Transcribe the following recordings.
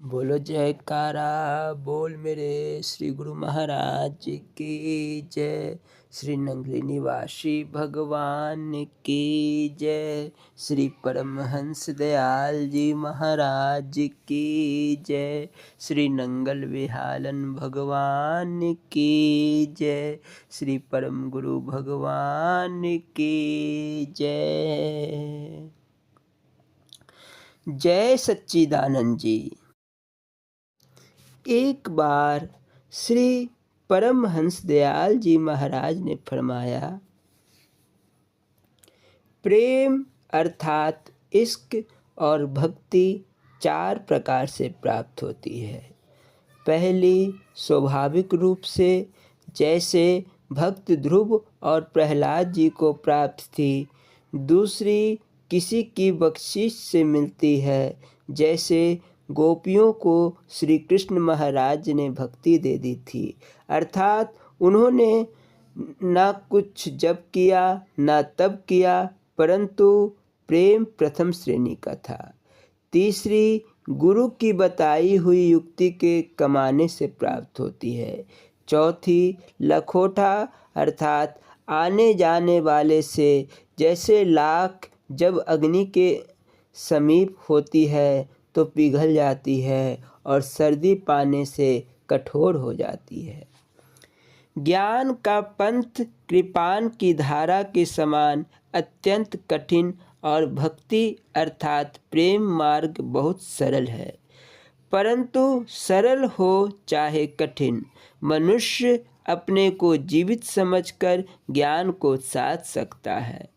बोलो जयकारा बोल मेरे श्री गुरु महाराज की जय। श्री नंगली निवासी भगवान की जय। श्री परमहंस दयाल जी महाराज की जय। श्री नंगल विहालन भगवान की जय। श्री परम गुरु भगवान की जय। जय सच्चिदानंद जी। एक बार श्री परमहंस दयाल जी महाराज ने फरमाया, प्रेम अर्थात इश्क और भक्ति 4 प्रकार से प्राप्त होती है। पहली स्वाभाविक रूप से, जैसे भक्त ध्रुव और प्रहलाद जी को प्राप्त थी। दूसरी किसी की बख्शिश से मिलती है, जैसे गोपियों को श्री कृष्ण महाराज ने भक्ति दे दी थी, अर्थात उन्होंने ना कुछ जप किया ना तप किया, परंतु प्रेम प्रथम श्रेणी का था। तीसरी गुरु की बताई हुई युक्ति के कमाने से प्राप्त होती है। चौथी लखोटा अर्थात आने जाने वाले से, जैसे लाख जब अग्नि के समीप होती है तो पिघल जाती है और सर्दी पाने से कठोर हो जाती है। ज्ञान का पंथ कृपान की धारा के समान अत्यंत कठिन और भक्ति अर्थात प्रेम मार्ग बहुत सरल है। परंतु सरल हो चाहे कठिन, मनुष्य अपने को जीवित समझकर ज्ञान को साध सकता है।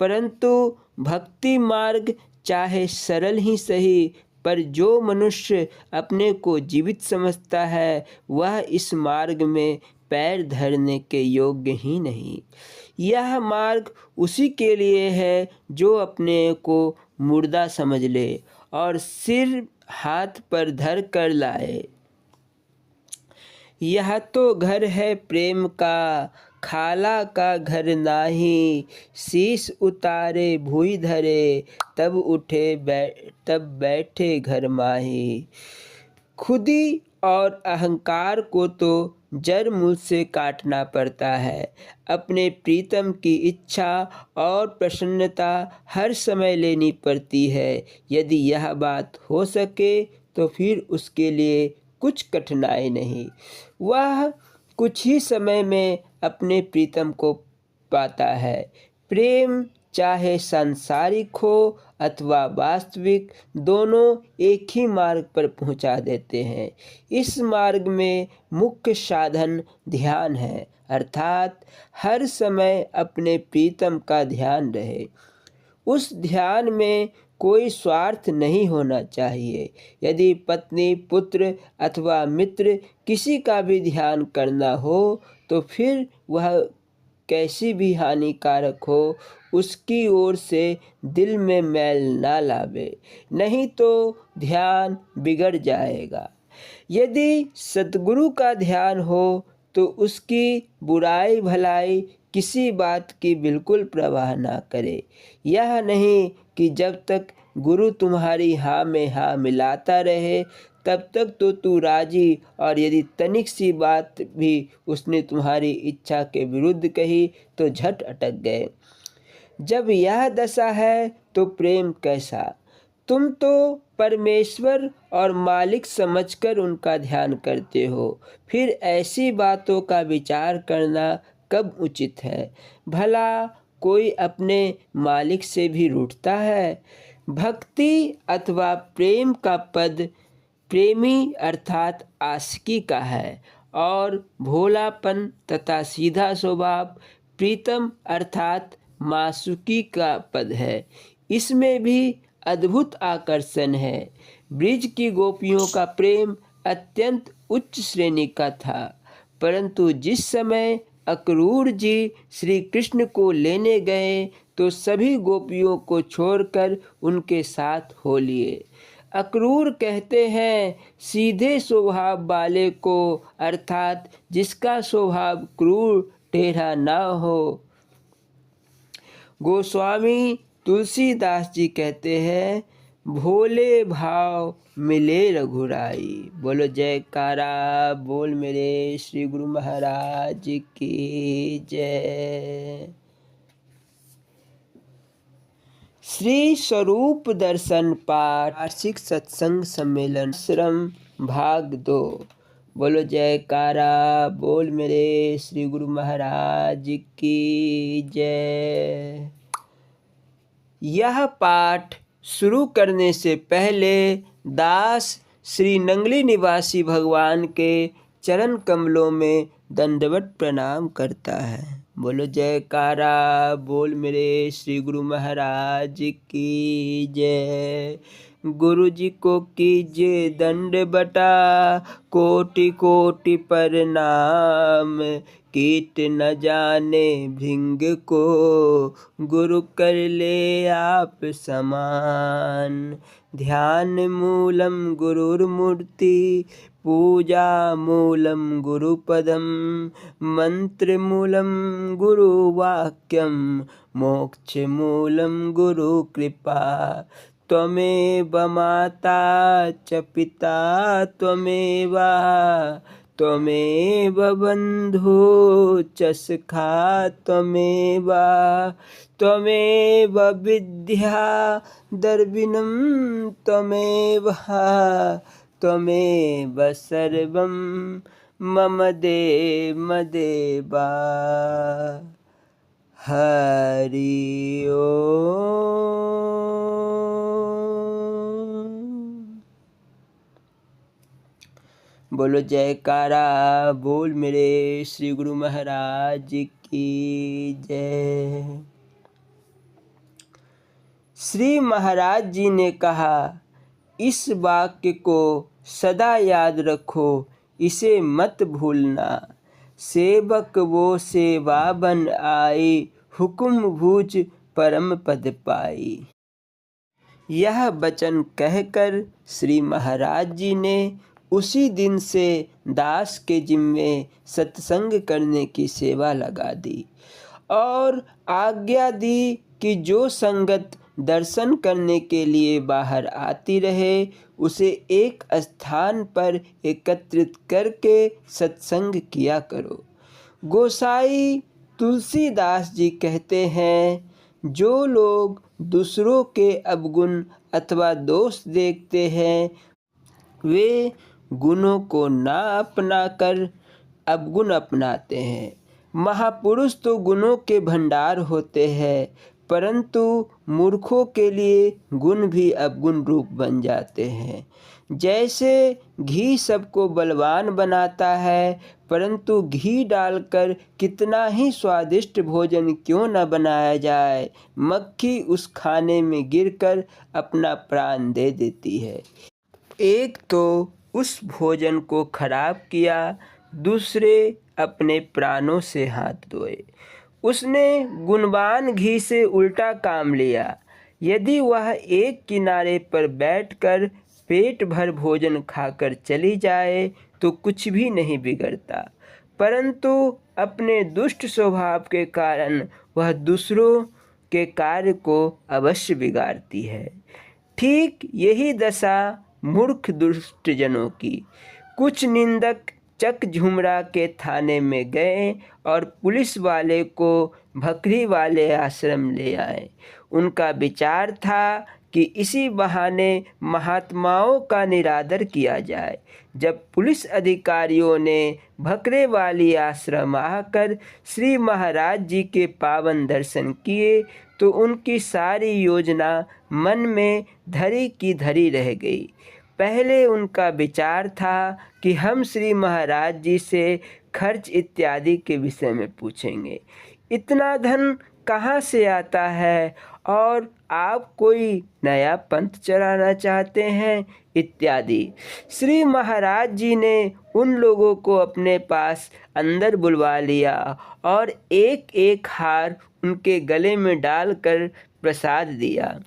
परंतु भक्ति मार्ग चाहे सरल ही सही, पर जो मनुष्य अपने को जीवित समझता है वह इस मार्ग में पैर धरने के योग्य ही नहीं। यह मार्ग उसी के लिए है जो अपने को मुर्दा समझ ले और सिर हाथ पर धर कर लाए। यह तो घर है प्रेम का, खाला का घर नाही। शीश उतारे भुई धरे, तब उठे तब बैठे घर माही। खुदी और अहंकार को तो जड़ मूल से काटना पड़ता है। अपने प्रीतम की इच्छा और प्रसन्नता हर समय लेनी पड़ती है। यदि यह बात हो सके तो फिर उसके लिए कुछ कठिनाई नहीं। वह कुछ ही समय में अपने प्रीतम को पाता है। प्रेम चाहे सांसारिक हो अथवा वास्तविक, दोनों एक ही मार्ग पर पहुंचा देते हैं। इस मार्ग में मुख्य साधन ध्यान है, अर्थात हर समय अपने प्रीतम का ध्यान रहे। उस ध्यान में कोई स्वार्थ नहीं होना चाहिए। यदि पत्नी, पुत्र अथवा मित्र किसी का भी ध्यान करना हो तो फिर वह कैसी भी हानिकारक हो, उसकी ओर से दिल में मैल ना लावे, नहीं तो ध्यान बिगड़ जाएगा। यदि सतगुरु का ध्यान हो तो उसकी बुराई भलाई किसी बात की बिल्कुल परवाह ना करे। यह नहीं कि जब तक गुरु तुम्हारी हाँ में हाँ मिलाता रहे तब तक तो तू राजी, और यदि तनिक सी बात भी उसने तुम्हारी इच्छा के विरुद्ध कही तो झट अटक गए। जब यह दशा है तो प्रेम कैसा। तुम तो परमेश्वर और मालिक समझकर उनका ध्यान करते हो, फिर ऐसी बातों का विचार करना कब उचित है। भला कोई अपने मालिक से भी रूठता है। भक्ति अथवा प्रेम का पद प्रेमी अर्थात आशिकी का है, और भोलापन तथा सीधा स्वभाव प्रीतम अर्थात मासूकी का पद है। इसमें भी अद्भुत आकर्षण है। ब्रिज की गोपियों का प्रेम अत्यंत उच्च श्रेणी का था, परंतु जिस समय अक्रूर जी श्री कृष्ण को लेने गए तो सभी गोपियों को छोड़कर उनके साथ हो लिए। अक्रूर कहते हैं, सीधे स्वभाव वाले को, अर्थात जिसका स्वभाव क्रूर टेढ़ा ना हो। गोस्वामी तुलसीदास जी कहते हैं, भोले भाव मिले रघुराई। बोलो जयकारा बोल मेरे श्री गुरु महाराज की जय। श्री स्वरूप दर्शन पाठ वार्षिक सत्संग सम्मेलन श्रम भाग 2। बोलो जयकारा बोल मेरे श्री गुरु महाराज की जय। यह पाठ शुरू करने से पहले दास श्री नंगली निवासी भगवान के चरण कमलों में दंडवत प्रणाम करता है। बोलो जयकारा बोल मेरे श्री गुरु महाराज की जय। गुरु जी को कीजिए दंड बटा कोटि कोटि प्रणाम। कीट न जाने भृंग को गुरु कर ले आप समान। ध्यान मूलम गुरुर्मूर्ति पूजा मूलम गुरुपदम। मंत्र मूलम गुरुवाक्यम मोक्ष मूलम गुरु कृपा। त्वमेव माता च पिता त्वमेव त्वमेव बंधु च सखा त्वमेव त्वमेव विद्या द्रविणं त्वमेव त्वमेव सर्वं मम देव देवा। हरि ओम। बोलो जयकारा बोल मेरे श्री गुरु महाराज की जय। श्री महाराज जी ने कहा, इस वाक्य को सदा याद रखो, इसे मत भूलना। सेवक वो सेवा बन आई, हुक्म भूज परम पद पाई। यह वचन कहकर श्री महाराज जी ने उसी दिन से दास के जिम्मे सत्संग करने की सेवा लगा दी और आज्ञा दी कि जो संगत दर्शन करने के लिए बाहर आती रहे उसे एक स्थान पर एकत्रित करके सत्संग किया करो। गोसाई तुलसीदास जी कहते हैं, जो लोग दूसरों के अवगुण अथवा दोष देखते हैं वे गुणों को ना अपनाकर अवगुण अपनाते हैं। महापुरुष तो गुणों के भंडार होते हैं, परंतु मूर्खों के लिए गुण भी अवगुण रूप बन जाते हैं। जैसे घी सबको बलवान बनाता है, परंतु घी डालकर कितना ही स्वादिष्ट भोजन क्यों न बनाया जाए, मक्खी उस खाने में गिरकर अपना प्राण दे देती है। एक तो उस भोजन को खराब किया, दूसरे अपने प्राणों से हाथ धोए। उसने गुणवान घी से उल्टा काम लिया। यदि वह एक किनारे पर बैठकर पेट भर भोजन खाकर चली जाए तो कुछ भी नहीं बिगड़ता, परंतु अपने दुष्ट स्वभाव के कारण वह दूसरों के कार्य को अवश्य बिगाड़ती है। ठीक यही दशा मूर्ख दुष्ट जनों की। कुछ निंदक चक झुमरा के थाने में गए और पुलिस वाले को भकरी वाले आश्रम ले आए। उनका विचार था कि इसी बहाने महात्माओं का निरादर किया जाए। जब पुलिस अधिकारियों ने भकरे वाली आश्रम आकर श्री महाराज जी के पावन दर्शन किए तो उनकी सारी योजना मन में धरी की धरी रह गई। पहले उनका विचार था कि हम श्री महाराज जी से खर्च इत्यादि के विषय में पूछेंगे। इतना धन कहाँ से आता है और आप कोई नया पंथ चलाना चाहते हैं इत्यादि। श्री महाराज जी ने उन लोगों को अपने पास अंदर बुलवा लिया और एक एक हार उनके गले में डालकर प्रसाद दिया।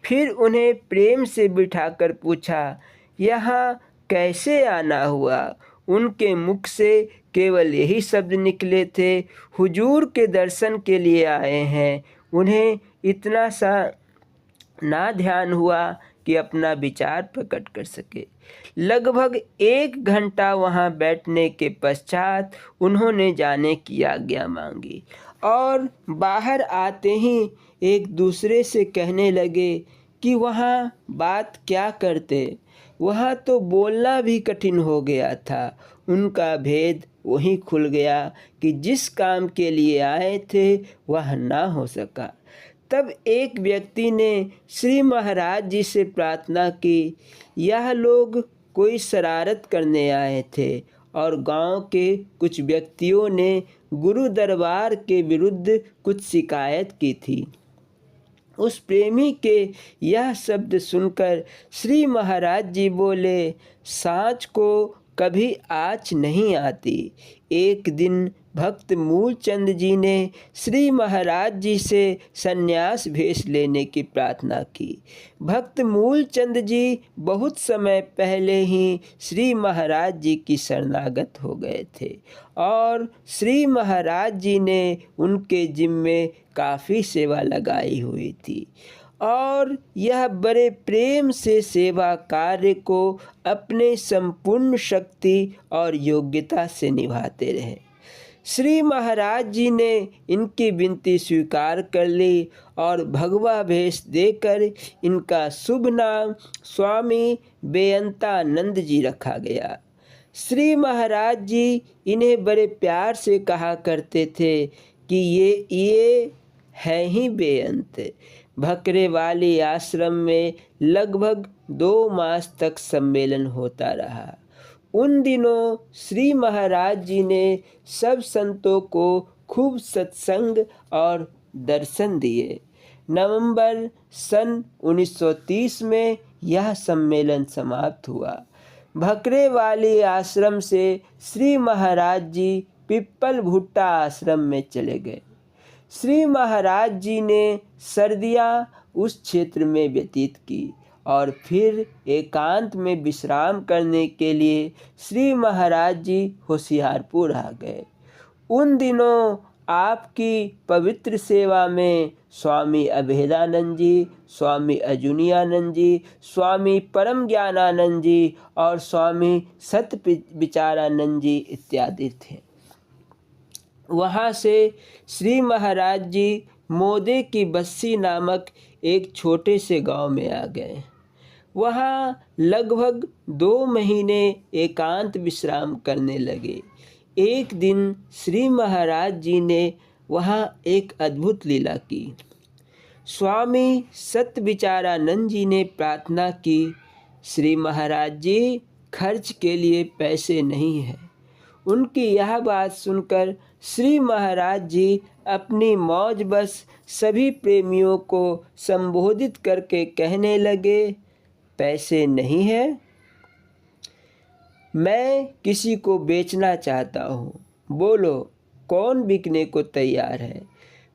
फिर उन्हें प्रेम से बिठाकर पूछा, यहाँ कैसे आना हुआ? उनके मुख से केवल यही शब्द निकले थे, हुजूर के दर्शन के लिए आए हैं। उन्हें इतना सा ना ध्यान हुआ कि अपना विचार प्रकट कर सके। लगभग 1 घंटा वहाँ बैठने के पश्चात उन्होंने जाने की आज्ञा मांगी और बाहर आते ही एक दूसरे से कहने लगे कि वहाँ बात क्या करते। वहाँ तो बोलना भी कठिन हो गया था। उनका भेद वहीं खुल गया कि जिस काम के लिए आए थे वह ना हो सका। तब एक व्यक्ति ने श्री महाराज जी से प्रार्थना की। यह लोग कोई शरारत करने आए थे और गांव के कुछ व्यक्तियों ने गुरु दरबार के विरुद्ध कुछ शिकायत की थी। उस प्रेमी के यह शब्द सुनकर श्री महाराज जी बोले, सांच को कभी आँच नहीं आती। एक दिन भक्त मूलचंद जी ने श्री महाराज जी से संन्यास भेष लेने की प्रार्थना की। भक्त मूलचंद जी बहुत समय पहले ही श्री महाराज जी की शरणागत हो गए थे और श्री महाराज जी ने उनके जिम्मे काफ़ी सेवा लगाई हुई थी और यह बड़े प्रेम से सेवा कार्य को अपने संपूर्ण शक्ति और योग्यता से निभाते रहे। श्री महाराज जी ने इनकी विनती स्वीकार कर ली और भगवा भेष देकर इनका शुभ नाम स्वामी बेअंतानंद जी रखा गया। श्री महाराज जी इन्हें बड़े प्यार से कहा करते थे कि ये है ही बेअंत। भकरे वाली आश्रम में लगभग 2 मास तक सम्मेलन होता रहा। उन दिनों श्री महाराज जी ने सब संतों को खूब सत्संग और दर्शन दिए। नवंबर सन 1930 में यह सम्मेलन समाप्त हुआ। भकरे वाली आश्रम से श्री महाराज जी पिप्पल भुट्टा आश्रम में चले गए। श्री महाराज जी ने सर्दियाँ उस क्षेत्र में व्यतीत की और फिर एकांत में विश्राम करने के लिए श्री महाराज जी होशियारपुर आ गए। उन दिनों आपकी पवित्र सेवा में स्वामी अभेदानंद जी, स्वामी अजुनियानंद जी, स्वामी परम ज्ञानानंद जी और स्वामी सत्य विचारानंद जी इत्यादि थे। वहाँ से श्री महाराज जी मोदे की बस्सी नामक एक छोटे से गांव में आ गए। वहाँ लगभग 2 महीने एकांत विश्राम करने लगे। एक दिन श्री महाराज जी ने वहाँ एक अद्भुत लीला की। स्वामी सत्य विचारानंद जी ने प्रार्थना की, श्री महाराज जी खर्च के लिए पैसे नहीं हैं। उनकी यह बात सुनकर श्री महाराज जी अपनी मौज बस सभी प्रेमियों को संबोधित करके कहने लगे, पैसे नहीं है, मैं किसी को बेचना चाहता हूँ, बोलो कौन बिकने को तैयार है।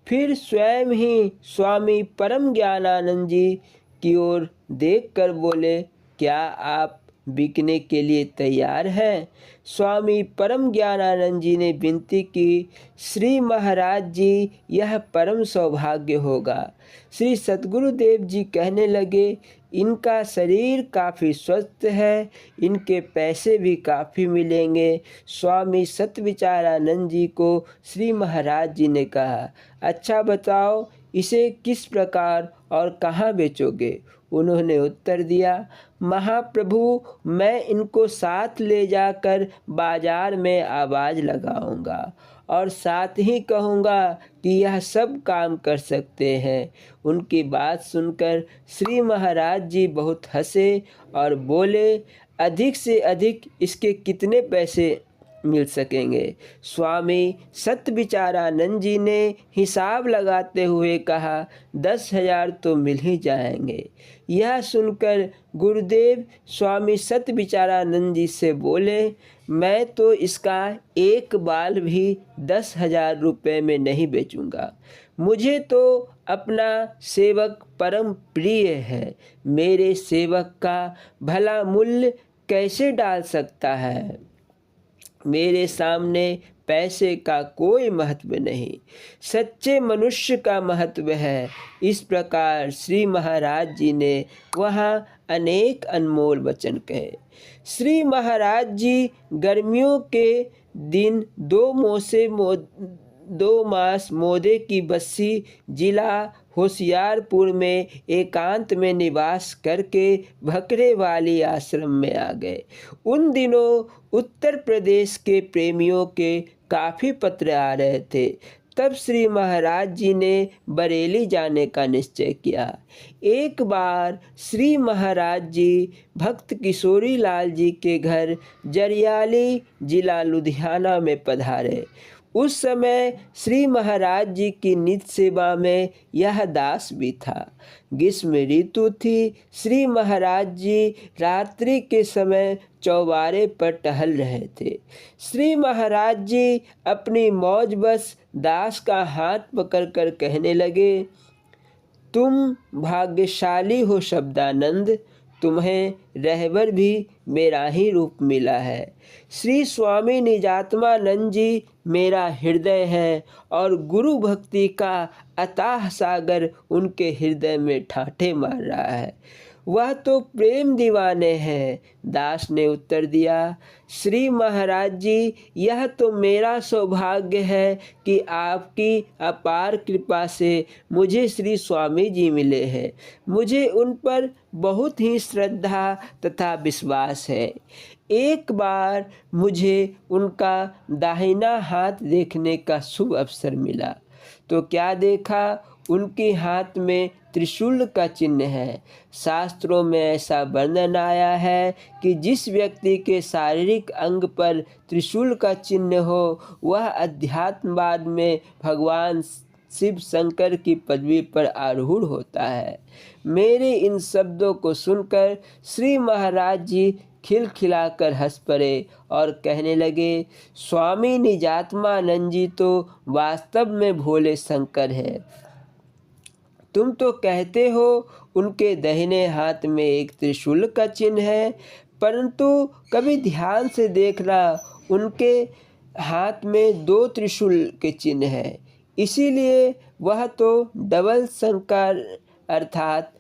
फिर स्वयं ही स्वामी परम ज्ञानानंद जी की ओर देखकर बोले, क्या आप बिकने के लिए तैयार हैं? स्वामी परम ज्ञानानंद जी ने विनती की, श्री महाराज जी यह परम सौभाग्य होगा। श्री सद्गुरुदेव जी कहने लगे, इनका शरीर काफ़ी स्वस्थ है, इनके पैसे भी काफ़ी मिलेंगे। स्वामी सत्य विचारानंद जी को श्री महाराज जी ने कहा, अच्छा बताओ इसे किस प्रकार और कहाँ बेचोगे? उन्होंने उत्तर दिया, महाप्रभु मैं इनको साथ ले जाकर बाजार में आवाज़ लगाऊंगा और साथ ही कहूँगा कि यह सब काम कर सकते हैं। उनकी बात सुनकर श्री महाराज जी बहुत हंसे और बोले, अधिक से अधिक इसके कितने पैसे मिल सकेंगे? स्वामी सत्य विचारानंद जी ने हिसाब लगाते हुए कहा, 10,000 तो मिल ही जाएंगे। यह सुनकर गुरुदेव स्वामी सत्य विचारानंद जी से बोले, मैं तो इसका एक बाल भी 10,000 रुपये में नहीं बेचूंगा। मुझे तो अपना सेवक परम प्रिय है, मेरे सेवक का भला मूल्य कैसे डाल सकता है? मेरे सामने पैसे का कोई महत्व नहीं, सच्चे मनुष्य का महत्व है। इस प्रकार श्री महाराज जी ने वहाँ अनेक अनमोल वचन कहे। श्री महाराज जी गर्मियों के दिन 2 मास मोदे की बस्सी जिला होशियारपुर में एकांत में निवास करके भकरे वाली आश्रम में आ गए। उन दिनों उत्तर प्रदेश के प्रेमियों के काफ़ी पत्र आ रहे थे। तब श्री महाराज जी ने बरेली जाने का निश्चय किया। एक बार श्री महाराज जी भक्त किशोरी लाल जी के घर जरियाली जिला लुधियाना में पधारे। उस समय श्री महाराज जी की नित्य सेवा में यह दास भी था। ग्रीष्म ऋतु थी। श्री महाराज जी रात्रि के समय चौबारे पर टहल रहे थे। श्री महाराज जी अपनी मौज बस दास का हाथ पकड़कर कहने लगे, तुम भाग्यशाली हो शब्दानंद, तुम्हें रहबर भी मेरा ही रूप मिला है। श्री स्वामी निजात्मानंद जी मेरा हृदय है और गुरु भक्ति का अथाह सागर उनके हृदय में ठाठे मार रहा है। वह तो प्रेम दीवाने हैं। दास ने उत्तर दिया, श्री महाराज जी, यह तो मेरा सौभाग्य है कि आपकी अपार कृपा से मुझे श्री स्वामी जी मिले हैं। मुझे उन पर बहुत ही श्रद्धा तथा विश्वास है। एक बार मुझे उनका दाहिना हाथ देखने का शुभ अवसर मिला तो क्या देखा, उनके हाथ में त्रिशूल का चिन्ह है। शास्त्रों में ऐसा वर्णन आया है कि जिस व्यक्ति के शारीरिक अंग पर त्रिशूल का चिन्ह हो वह अध्यात्मवाद में भगवान शिव शंकर की पदवी पर आरूढ़ होता है। मेरे इन शब्दों को सुनकर श्री महाराज जी खिलखिलाकर हंस पड़े और कहने लगे, स्वामी निजात्मानंद जी तो वास्तव में भोले शंकर हैं। तुम तो कहते हो उनके दाहिने हाथ में एक त्रिशूल का चिन्ह है, परंतु कभी ध्यान से देखना, उनके हाथ में 2 त्रिशूल के चिन्ह हैं। इसीलिए वह तो डबल शंकर अर्थात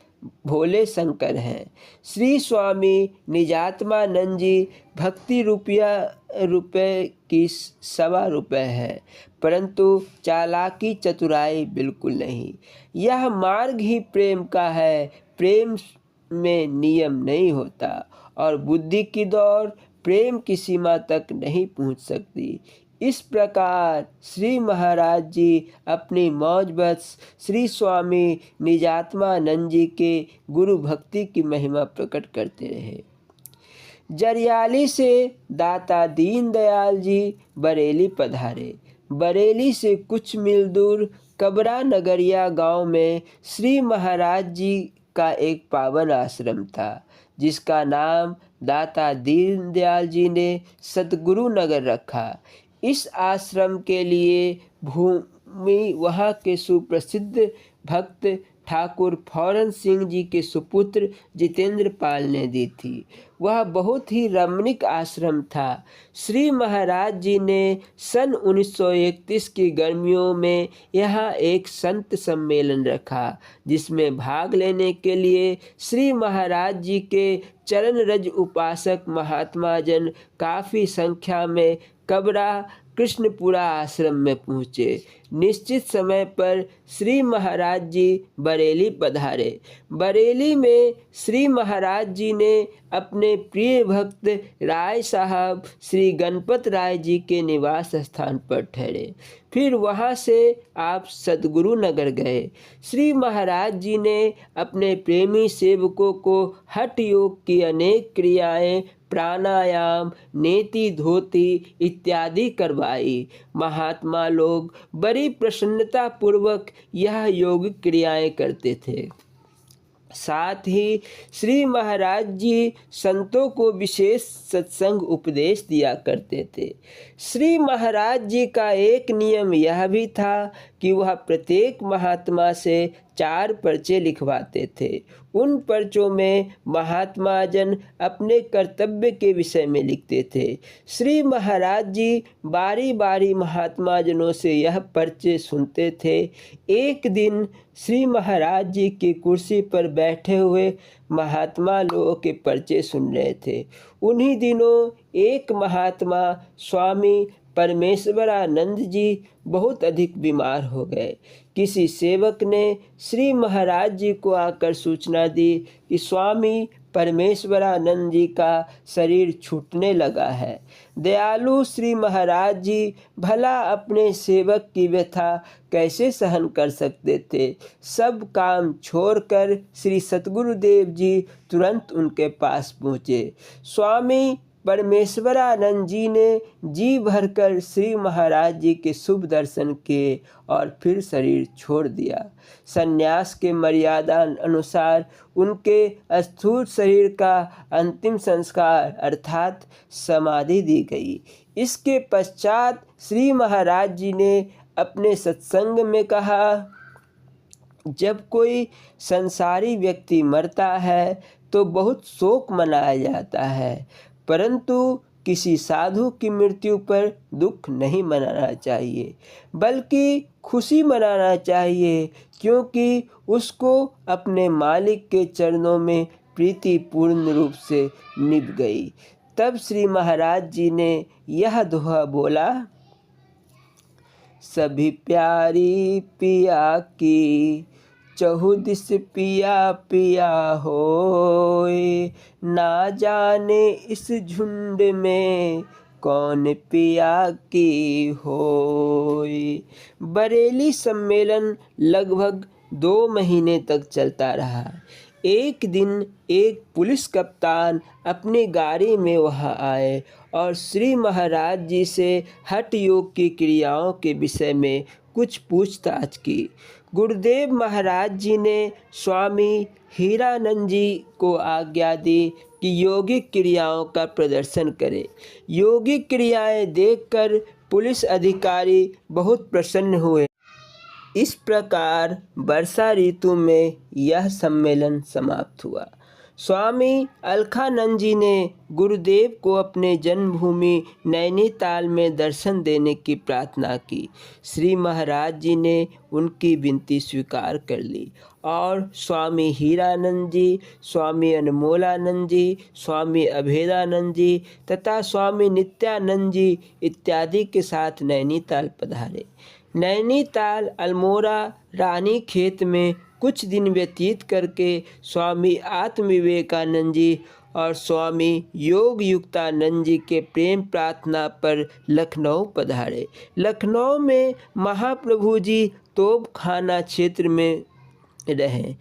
भोले शंकर हैं। श्री स्वामी निजात्मानंद जी भक्ति रुपये की ₹1.25 है, परंतु चालाकी चतुराई बिल्कुल नहीं। यह मार्ग ही प्रेम का है। प्रेम में नियम नहीं होता और बुद्धि की दौड़ प्रेम की सीमा तक नहीं पहुंच सकती। इस प्रकार श्री महाराज जी अपनी मौज बस श्री स्वामी निजात्मानंद जी के गुरु भक्ति की महिमा प्रकट करते रहे। जरियाली से दाता दीनदयाल जी बरेली पधारे। बरेली से कुछ मील दूर कबरा नगरिया गांव में श्री महाराज जी का एक पावन आश्रम था, जिसका नाम दाता दीनदयाल जी ने सतगुरु नगर रखा। इस आश्रम के लिए भूमि वहाँ के सुप्रसिद्ध भक्त ठाकुर फौरन सिंह जी के सुपुत्र जितेंद्र पाल ने दी थी। वह बहुत ही रमणीक आश्रम था। श्री महाराज जी ने सन 1931 की गर्मियों में यहाँ एक संत सम्मेलन रखा, जिसमें भाग लेने के लिए श्री महाराज जी के चरण रज उपासक महात्मा जन काफ़ी संख्या में कबरा कृष्णपुरा आश्रम में पहुँचे। निश्चित समय पर श्री महाराज जी बरेली पधारे। बरेली में श्री महाराज जी ने अपने प्रिय भक्त राय साहब श्री गणपत राय जी के निवास स्थान पर ठहरे। फिर वहाँ से आप सतगुरु नगर गए। श्री महाराज जी ने अपने प्रेमी सेवकों को हठ योग की अनेक क्रियाएं, प्राणायाम, नेति धोती इत्यादि करवाई। महात्मा लोग बड़ी प्रसन्नता पूर्वक यह योग क्रियाएं करते थे। साथ ही श्री महाराज जी संतों को विशेष सत्संग उपदेश दिया करते थे। श्री महाराज जी का एक नियम यह भी था कि वह प्रत्येक महात्मा से 4 पर्चे लिखवाते थे। उन पर्चों में महात्मा जन अपने कर्तव्य के विषय में लिखते थे। श्री महाराज जी बारी बारी महात्मा जनों से यह पर्चे सुनते थे। एक दिन श्री महाराज जी की कुर्सी पर बैठे हुए महात्मा लोगों के पर्चे सुन रहे थे। उन्हीं दिनों एक महात्मा स्वामी परमेश्वरानंद जी बहुत अधिक बीमार हो गए। किसी सेवक ने श्री महाराज जी को आकर सूचना दी कि स्वामी परमेश्वरानंद जी का शरीर छूटने लगा है। दयालु श्री महाराज जी भला अपने सेवक की व्यथा कैसे सहन कर सकते थे। सब काम छोड़कर श्री सतगुरुदेव जी तुरंत उनके पास पहुँचे। स्वामी परमेश्वरानंद जी ने जी भरकर श्री महाराज जी के शुभ दर्शन किए और फिर शरीर छोड़ दिया। संन्यास के मर्यादा अनुसार उनके स्थूल शरीर का अंतिम संस्कार अर्थात समाधि दी गई। इसके पश्चात श्री महाराज जी ने अपने सत्संग में कहा, जब कोई संसारी व्यक्ति मरता है तो बहुत शोक मनाया जाता है, परंतु किसी साधु की मृत्यु पर दुख नहीं मनाना चाहिए, बल्कि खुशी मनाना चाहिए, क्योंकि उसको अपने मालिक के चरणों में प्रीति पूर्ण रूप से निभ गई। तब श्री महाराज जी ने यह दोहा बोला, सभी प्यारी पिया की चहुदिस पिया पिया होए, ना जाने इस झुंड में कौन पिया की होए। बरेली सम्मेलन लगभग 2 महीने तक चलता रहा। एक दिन एक पुलिस कप्तान अपनी गाड़ी में वहां आए और श्री महाराज जी से हठ योग की क्रियाओं के विषय में कुछ पूछताछ की। गुरुदेव महाराज जी ने स्वामी हीरानंद जी को आज्ञा दी कि योगिक क्रियाओं का प्रदर्शन करें। योगिक क्रियाएं देखकर पुलिस अधिकारी बहुत प्रसन्न हुए। इस प्रकार वर्षा ऋतु में यह सम्मेलन समाप्त हुआ। स्वामी अलखानंद जी ने गुरुदेव को अपने जन्मभूमि नैनीताल में दर्शन देने की प्रार्थना की। श्री महाराज जी ने उनकी विनती स्वीकार कर ली और स्वामी हीरानंद जी, स्वामी अनमोलानंद जी, स्वामी अभेदानंद जी तथा स्वामी नित्यानंद जी इत्यादि के साथ नैनीताल पधारे। नैनीताल अल्मोड़ा रानी खेत में कुछ दिन व्यतीत करके स्वामी आत्म विवेकानंद जी और स्वामी योग युक्तानंद जी के प्रेम प्रार्थना पर लखनऊ पधारे। लखनऊ में महाप्रभु जी तोपखाना क्षेत्र में रहे।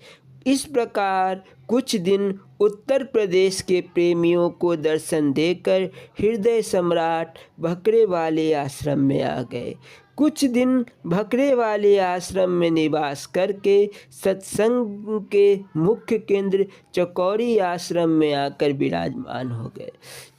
इस प्रकार कुछ दिन उत्तर प्रदेश के प्रेमियों को दर्शन देकर हृदय सम्राट भकरेवाले आश्रम में आ गए। कुछ दिन भकरेवाले आश्रम में निवास करके सत्संग के मुख्य केंद्र चकौरी आश्रम में आकर विराजमान हो गए।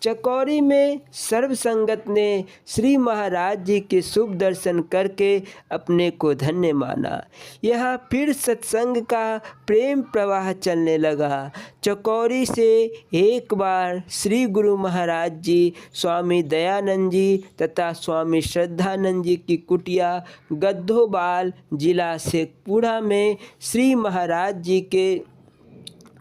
चकौरी में सर्वसंगत ने श्री महाराज जी के शुभ दर्शन करके अपने को धन्य माना। यहाँ फिर सत्संग का प्रेम प्रवाह चलने लगा। चकौरी से एक बार श्री गुरु महाराज जी, स्वामी दयानंद जी तथा स्वामी श्रद्धानंद जी की कुटिया गद्धोबाल जिला शेखपुरा में श्री महाराज जी के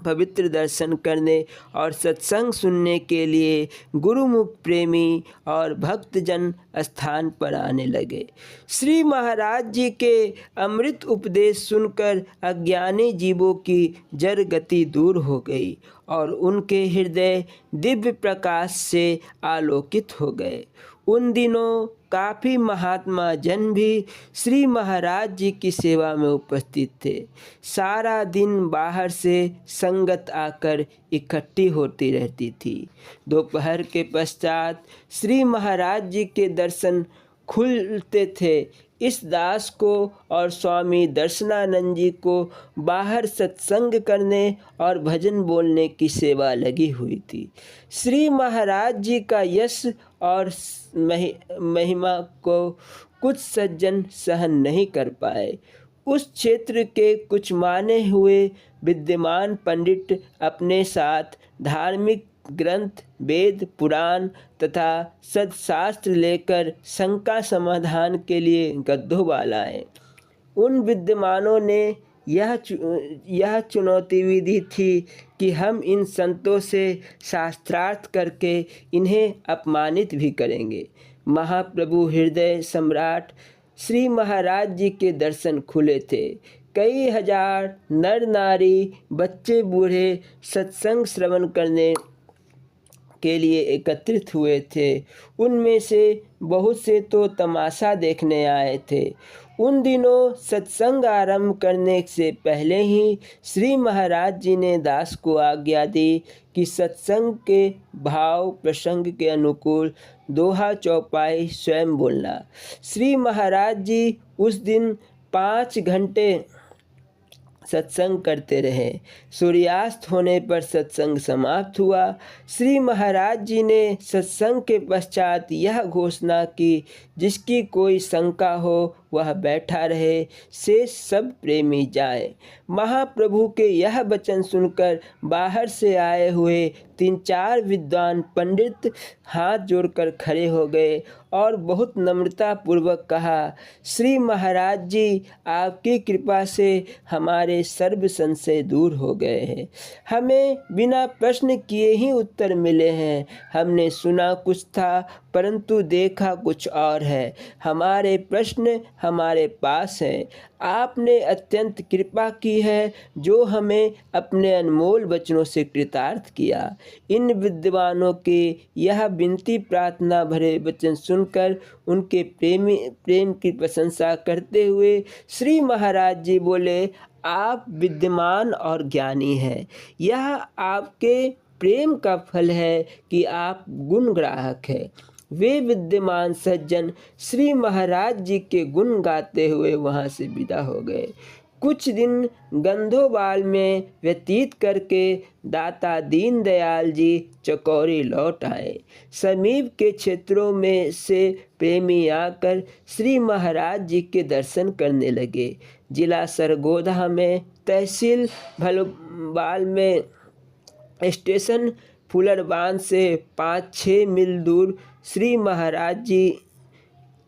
पवित्र दर्शन करने और सत्संग सुनने के लिए गुरुमुख प्रेमी और भक्तजन स्थान पर आने लगे। श्री महाराज जी के अमृत उपदेश सुनकर अज्ञानी जीवों की जड़ गति दूर हो गई और उनके हृदय दिव्य प्रकाश से आलोकित हो गए। उन दिनों काफ़ी महात्मा जन भी श्री महाराज जी की सेवा में उपस्थित थे। सारा दिन बाहर से संगत आकर इकट्ठी होती रहती थी। दोपहर के पश्चात श्री महाराज जी के दर्शन खुलते थे। इस दास को और स्वामी दर्शनानंद जी को बाहर सत्संग करने और भजन बोलने की सेवा लगी हुई थी। श्री महाराज जी का यश और महिमा को कुछ सज्जन सहन नहीं कर पाए। उस क्षेत्र के कुछ माने हुए विद्यमान पंडित अपने साथ धार्मिक ग्रंथ, वेद, पुराण तथा सदशास्त्र लेकर शंका समाधान के लिए गद्दोबाल आए। उन विद्वानों ने यह चुनौती भी दी थी कि हम इन संतों से शास्त्रार्थ करके इन्हें अपमानित भी करेंगे। महाप्रभु हृदय सम्राट श्री महाराज जी के दर्शन खुले थे। कई हजार नर नारी, बच्चे बूढ़े सत्संग श्रवण करने के लिए एकत्रित हुए थे। उनमें से बहुत से तो तमाशा देखने आए थे। उन दिनों सत्संग आरंभ करने से पहले ही श्री महाराज जी ने दास को आज्ञा दी कि सत्संग के भाव प्रसंग के अनुकूल दोहा चौपाई स्वयं बोलना। श्री महाराज जी उस दिन 5 घंटे सत्संग करते रहे। सूर्यास्त होने पर सत्संग समाप्त हुआ। श्री महाराज जी ने सत्संग के पश्चात यह घोषणा की, जिसकी कोई शंका हो वह बैठा रहे, शेष सब प्रेमी जाए। महाप्रभु के यह वचन सुनकर बाहर से आए हुए 3-4 विद्वान पंडित हाथ जोड़कर खड़े हो गए और बहुत नम्रता पूर्वक कहा, श्री महाराज जी, आपकी कृपा से हमारे सर्व संशय दूर हो गए हैं। हमें बिना प्रश्न किए ही उत्तर मिले हैं। हमने सुना कुछ था परंतु देखा कुछ और है। हमारे प्रश्न हमारे पास हैं। आपने अत्यंत कृपा की है जो हमें अपने अनमोल वचनों से कृतार्थ किया। इन विद्वानों के यह विनती प्रार्थना भरे वचन सुनकर उनके प्रेम की प्रशंसा करते हुए श्री महाराज जी बोले, आप विद्यमान और ज्ञानी हैं। यह आपके प्रेम का फल है कि आप गुण ग्राहक हैं। वे विद्यमान सज्जन श्री महाराज जी के गुण गाते हुए वहाँ से विदा हो गए। कुछ दिन गंधोबाल में व्यतीत करके दाता दीनदयाल जी चकौरी लौट आए। समीप के क्षेत्रों में से प्रेमी आकर श्री महाराज जी के दर्शन करने लगे। जिला सरगोधा में, तहसील भलवाल में, स्टेशन फुलरबान से 5-6 मील दूर श्री महाराज जी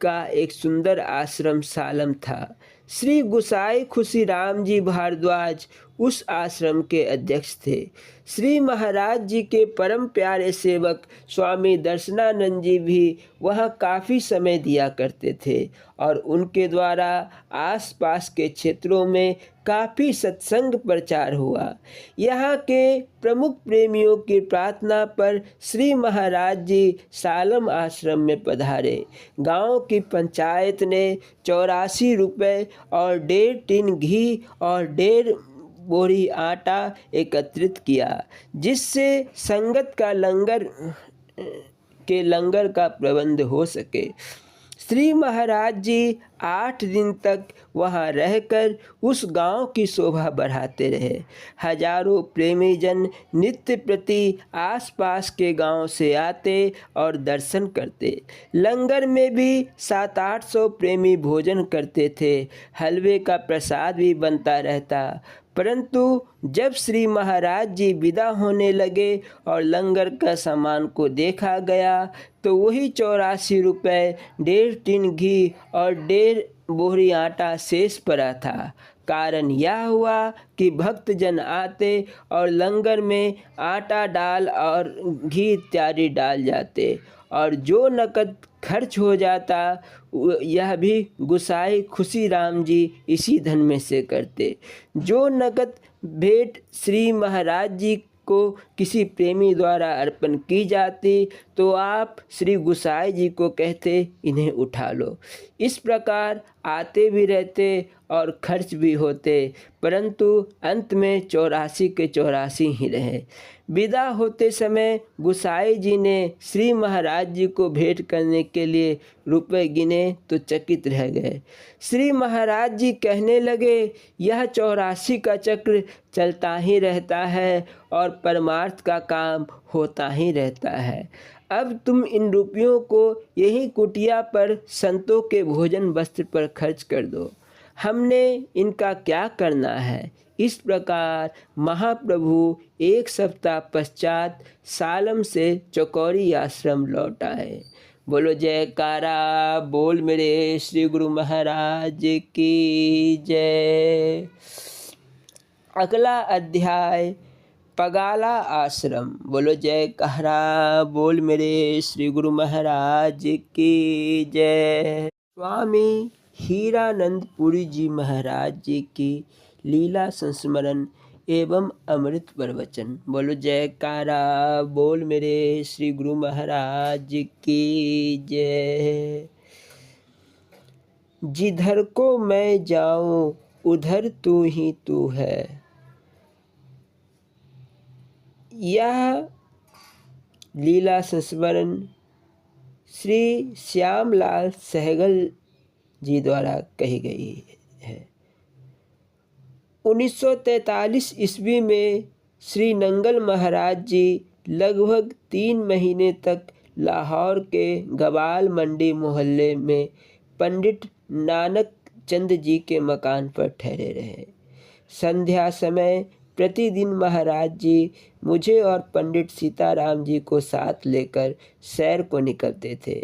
का एक सुंदर आश्रम सालम था। श्री गुसाई खुशीराम जी भारद्वाज उस आश्रम के अध्यक्ष थे। श्री महाराज जी के परम प्यारे सेवक स्वामी दर्शनानंद जी भी वहाँ काफ़ी समय दिया करते थे और उनके द्वारा आसपास के क्षेत्रों में काफ़ी सत्संग प्रचार हुआ। यहाँ के प्रमुख प्रेमियों की प्रार्थना पर श्री महाराज जी सालम आश्रम में पधारे। गांव की पंचायत ने 84 रुपये और 1.5 टिन घी और 1.5 बोरी आटा एकत्रित किया, जिससे संगत का लंगर का प्रबंध हो सके। श्री महाराज जी 8 दिन तक वहाँ रहकर उस गांव की शोभा बढ़ाते रहे। हजारों प्रेमी जन नित्य प्रति आसपास के गांव से आते और दर्शन करते। लंगर में भी 700-800 प्रेमी भोजन करते थे। हलवे का प्रसाद भी बनता रहता। परंतु जब श्री महाराज जी विदा होने लगे और लंगर का सामान को देखा गया तो वही 84 रुपये, 1.5 टिन घी और 1.5 बोरी आटा शेष पड़ा था। कारण यह हुआ कि भक्तजन आते और लंगर में आटा डाल और घी इत्यादि डाल जाते और जो नकद खर्च हो जाता यह भी गुसाई खुशीराम जी इसी धन में से करते। जो नकद भेंट श्री महाराज जी को किसी प्रेमी द्वारा अर्पण की जाती तो आप श्री गुसाई जी को कहते इन्हें उठा लो। इस प्रकार आते भी रहते और खर्च भी होते, परंतु अंत में 84 के 84 ही रहे। विदा होते समय गुसाई जी ने श्री महाराज जी को भेंट करने के लिए रुपए गिने तो चकित रह गए। श्री महाराज जी कहने लगे, यह 84 का चक्र चलता ही रहता है और परमार्थ का काम होता ही रहता है। अब तुम इन रुपयों को यही कुटिया पर संतों के भोजन वस्त्र पर खर्च कर दो, हमने इनका क्या करना है। इस प्रकार महाप्रभु 1 सप्ताह पश्चात सालम से चौकोरी आश्रम लौट आए। बोलो जयकारा बोल मेरे श्री गुरु महाराज की जय। अगला अध्याय पगाला आश्रम। बोलो जयकारा बोल मेरे श्री गुरु महाराज की जय। स्वामी हीरानंद पुरी जी महाराज जी की लीला संस्मरण एवं अमृत प्रवचन। बोलो जयकारा बोल मेरे श्री गुरु महाराज की जय। जिधर को मैं जाऊं उधर तू ही तू है, यह लीला संस्मरण श्री श्यामलाल सहगल जी द्वारा कही गई है। 1943 ईस्वी में श्री नंगल महाराज जी लगभग 3 महीने तक लाहौर के गवाल मंडी मोहल्ले में पंडित नानक चंद जी के मकान पर ठहरे रहे। संध्या समय प्रतिदिन महाराज जी मुझे और पंडित सीताराम जी को साथ लेकर सैर को निकलते थे।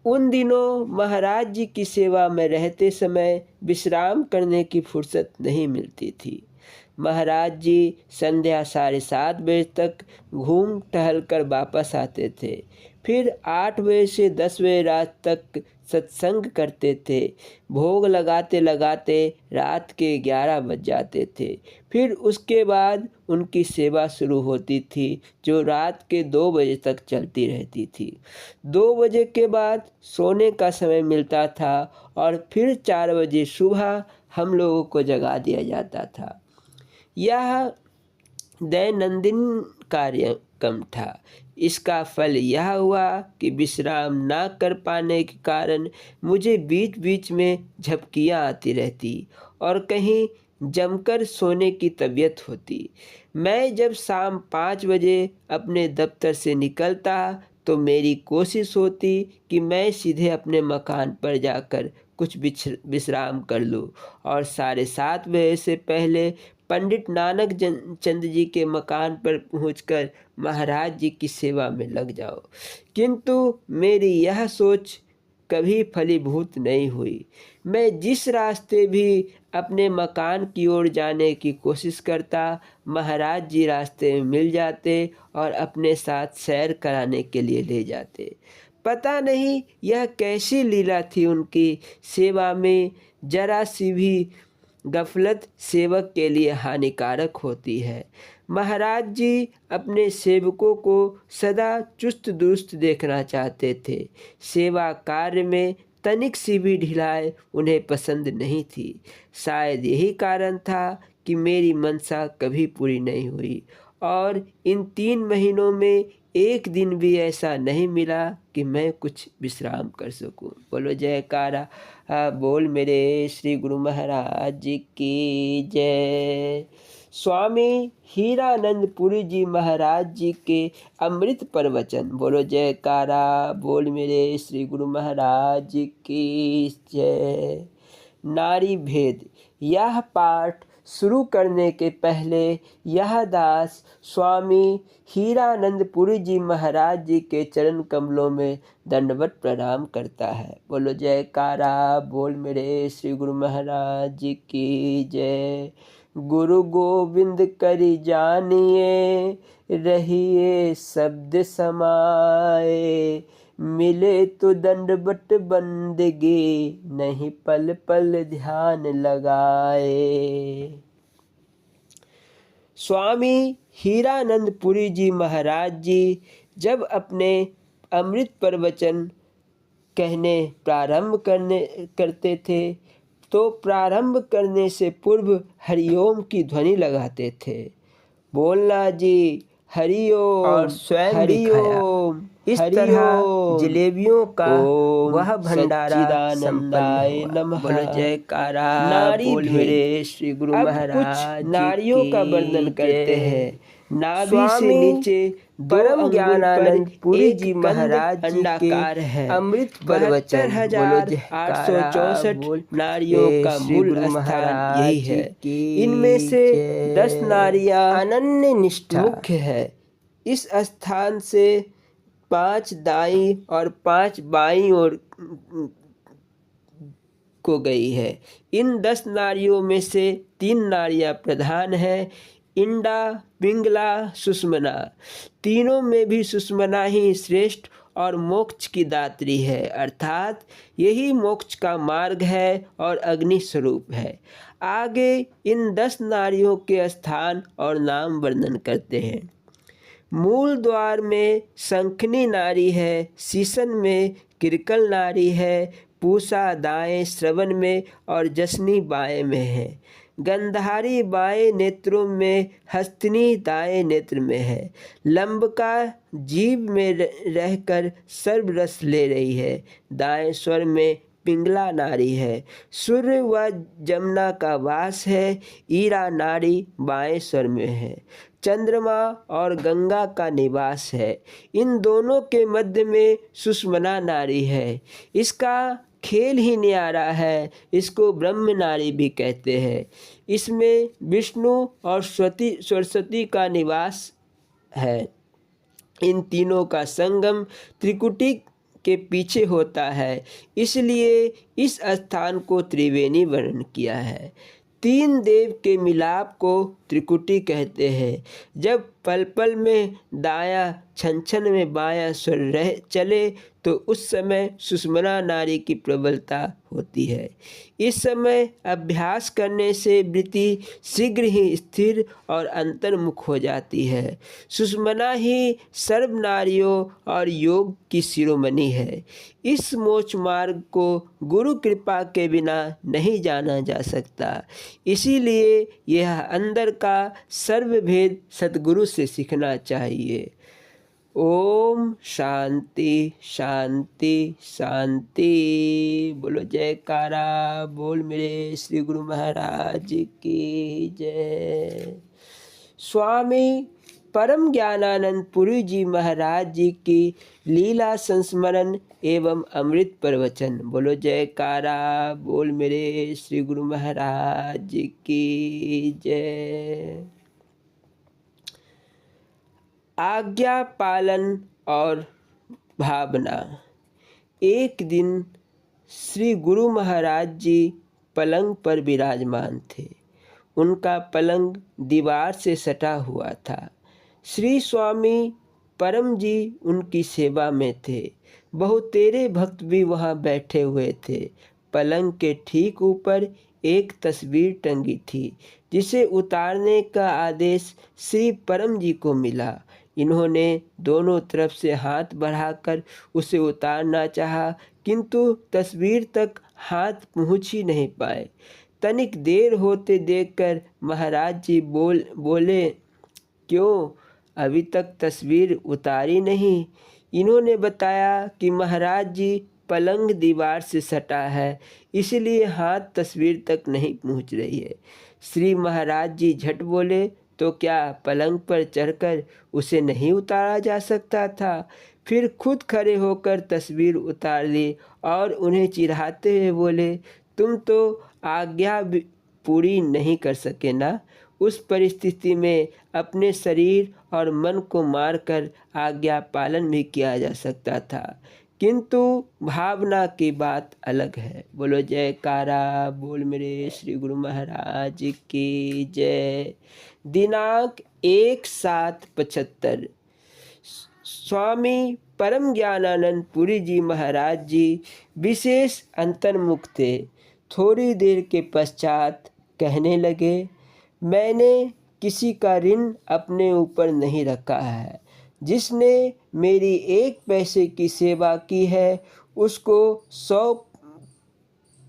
उन दिनों महाराज जी की सेवा में रहते समय विश्राम करने की फुर्सत नहीं मिलती थी। महाराज जी संध्या 7:30 बजे तक घूम टहल कर वापस आते थे। फिर 8 बजे से 10 बजे रात तक सत्संग करते थे। भोग लगाते लगाते रात के 11 बज जाते थे। फिर उसके बाद उनकी सेवा शुरू होती थी जो रात के 2 बजे तक चलती रहती थी। 2 बजे के बाद सोने का समय मिलता था और फिर 4 बजे सुबह हम लोगों को जगा दिया जाता था। यह दैनंदिन कार्यक्रम था। इसका फल यह हुआ कि विश्राम न कर पाने के कारण मुझे बीच बीच में झपकियाँ आती रहती और कहीं जमकर सोने की तबीयत होती। मैं जब शाम 5 बजे अपने दफ्तर से निकलता तो मेरी कोशिश होती कि मैं सीधे अपने मकान पर जाकर कुछ विश्राम कर लूँ और 7:30 बजे से पहले पंडित नानक चंद जी के मकान पर पहुंचकर महाराज जी की सेवा में लग जाओ। किंतु मेरी यह सोच कभी फलीभूत नहीं हुई। मैं जिस रास्ते भी अपने मकान की ओर जाने की कोशिश करता, महाराज जी रास्ते में मिल जाते और अपने साथ सैर कराने के लिए ले जाते। पता नहीं यह कैसी लीला थी उनकी सेवा में। जरा सी भी गफलत सेवक के लिए हानिकारक होती है। महाराज जी अपने सेवकों को सदा चुस्त दुरुस्त देखना चाहते थे। सेवा कार्य में तनिक सी भी ढिलाई उन्हें पसंद नहीं थी। शायद यही कारण था कि मेरी मनसा कभी पूरी नहीं हुई और इन 3 महीनों में एक दिन भी ऐसा नहीं मिला कि मैं कुछ विश्राम कर सकूं। बोलो जयकारा बोल मेरे श्री गुरु महाराज जी की जय। स्वामी हीरानंद पुरी जी महाराज जी के अमृत प्रवचन। बोलो जयकारा बोल मेरे श्री गुरु महाराज जी की जय। नारी भेद। यह पाठ शुरू करने के पहले यह दास स्वामी हीरानंद पुरी जी महाराज जी के चरण कमलों में दंडवत प्रणाम करता है। बोलो जयकारा बोल मेरे श्री गुरु महाराज जी की जय। गुरु गोविंद करि जानिए, रहिए शब्द समाए, मिले तो दंडवत बंदगी, नहीं पल पल ध्यान लगाए। स्वामी हीरानंद पुरी जी महाराज जी जब अपने अमृत प्रवचन कहने प्रारंभ करते थे तो प्रारंभ करने से पूर्व हरिओम की ध्वनि लगाते थे। बोलना जी हरिओम और स्वयं हरिओम। इस तरह जलेबियों का वह भंडारा सच्चिदानंदाय नमः। बोलो जयकारा नारी मेरे श्री गुरु महाराज। नारियों का वर्णन करते हैं। नाभि से नीचे परम ज्ञानानंद पुरी जी महाराज जी के अमृत प्रवचन। 72,864 नारियों का मूल स्थान यही है। इनमें से 10 नारियां अनन्य निष्ठा मुख्य है। इस स्थान से 5 दाईं और 5 बाईं ओर को गई है। इन 10 नारियों में से 3 नारियां प्रधान हैं, इंडा, पिंगला, सुषमना। तीनों में भी सुषमना ही श्रेष्ठ और मोक्ष की दात्री है, अर्थात यही मोक्ष का मार्ग है और अग्नि स्वरूप है। आगे इन 10 नारियों के स्थान और नाम वर्णन करते हैं। मूल द्वार में शंखनी नारी है, शीशन में किरकल नारी है, पूषा दाएं श्रवण में और जसनी बाएं में है। गंधारी बाएं नेत्रों में, हस्तिनी दाएं नेत्र में है। लंबका जीभ में रहकर सर्वरस ले रही है। दाएं स्वर में पिंगला नारी है। सूर्य व जमुना का वास है। ईरा नारी बाएं स्वर में है। चंद्रमा और गंगा का निवास है। इन दोनों के मध्य में सुषमना नारी है। इसका खेल ही न्यारा है। इसको ब्रह्म नारी भी कहते हैं। इसमें विष्णु और सरस्वती का निवास है। इन तीनों का संगम त्रिकुटी के पीछे होता है, इसलिए इस स्थान को त्रिवेणी वर्णन किया है। 3 देव के मिलाप को त्रिकुटी कहते हैं। जब पल पल में दायां, छन छन में बायां स्वर रह चले तो उस समय सुषमना नारी की प्रबलता होती है। इस समय अभ्यास करने से वृत्ति शीघ्र ही स्थिर और अंतर्मुख हो जाती है। सुषमना ही सर्व नारियों और योग की शिरोमणि है। इस मोक्ष मार्ग को गुरु कृपा के बिना नहीं जाना जा सकता। इसीलिए यह अंदर का सर्वभेद सद्गुरु से सीखना चाहिए। ओम शांति शांति शांति। बोलो जयकारा बोल मेरे श्री गुरु महाराज की जय। स्वामी परम ज्ञानानंद पुरी जी महाराज जी की लीला संस्मरण एवं अमृत प्रवचन। बोलो जयकारा बोल मेरे श्री गुरु महाराज की जय। आज्ञा पालन और भावना। एक दिन श्री गुरु महाराज जी पलंग पर विराजमान थे। उनका पलंग दीवार से सटा हुआ था। श्री स्वामी परम जी उनकी सेवा में थे। बहुतेरे भक्त भी वहाँ बैठे हुए थे। पलंग के ठीक ऊपर एक तस्वीर टंगी थी, जिसे उतारने का आदेश श्री परम जी को मिला। इन्होंने दोनों तरफ से हाथ बढ़ाकर उसे उतारना चाहा, किंतु तस्वीर तक हाथ पहुँच ही नहीं पाए। तनिक देर होते देखकर महाराज जी बोले, क्यों अभी तक तस्वीर उतारी नहीं? इन्होंने बताया कि महाराज जी पलंग दीवार से सटा है, इसलिए हाथ तस्वीर तक नहीं पहुंच रही है। श्री महाराज जी झट बोले, तो क्या पलंग पर चढ़कर उसे नहीं उतारा जा सकता था? फिर खुद खड़े होकर तस्वीर उतार ली और उन्हें चिढ़ाते हुए बोले, तुम तो आज्ञा पूरी नहीं कर सके ना। उस परिस्थिति में अपने शरीर और मन को मारकर आज्ञा पालन भी किया जा सकता था, किंतु भावना की बात अलग है। बोलो जयकारा बोल मेरे श्री गुरु महाराज की जय। दिनांक 1/7/75। स्वामी परम ज्ञानानंद पुरी जी महाराज जी विशेष अंतर्मुख थे। थोड़ी देर के पश्चात कहने लगे, मैंने किसी का ऋण अपने ऊपर नहीं रखा है। जिसने मेरी 1 पैसे की सेवा की है, उसको 100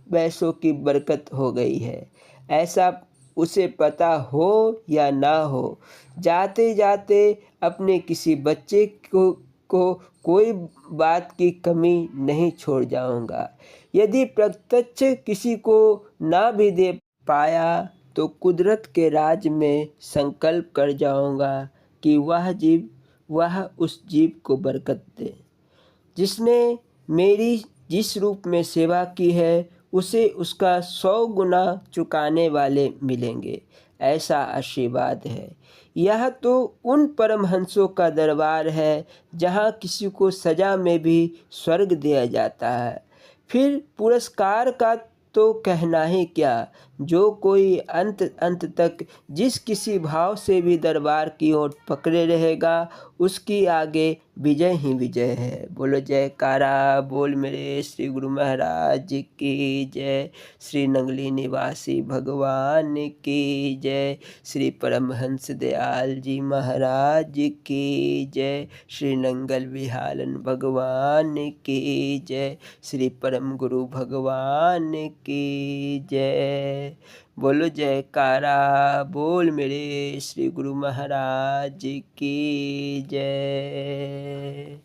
पैसों की बरकत हो गई है। ऐसा उसे पता हो या ना हो, जाते जाते अपने किसी बच्चे को कोई बात की कमी नहीं छोड़ जाऊंगा। यदि प्रत्यक्ष किसी को ना भी दे पाया तो कुदरत के राज में संकल्प कर जाऊंगा कि वह जीव वह उस जीव को बरकत दे। जिसने मेरी जिस रूप में सेवा की है उसे उसका 100 गुना चुकाने वाले मिलेंगे, ऐसा आशीर्वाद है। यह तो उन परमहंसों का दरबार है जहाँ किसी को सज़ा में भी स्वर्ग दिया जाता है। फिर पुरस्कार का तो कहना ही क्या, जो कोई अंत अंत तक जिस किसी भाव से भी दरबार की ओर पकड़े रहेगा उसकी आगे विजय ही विजय है। बोलो जयकारा बोल मेरे श्री गुरु महाराज की जय। श्री नंगली निवासी भगवान की जय। श्री परमहंस दयाल जी महाराज की जय। श्री नंगल विहालन भगवान की जय। श्री परम गुरु भगवान की जय। बोलो जयकारा बोल मेरे श्री गुरु महाराज की जय।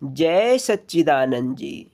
जय सच्चिदानंद जी।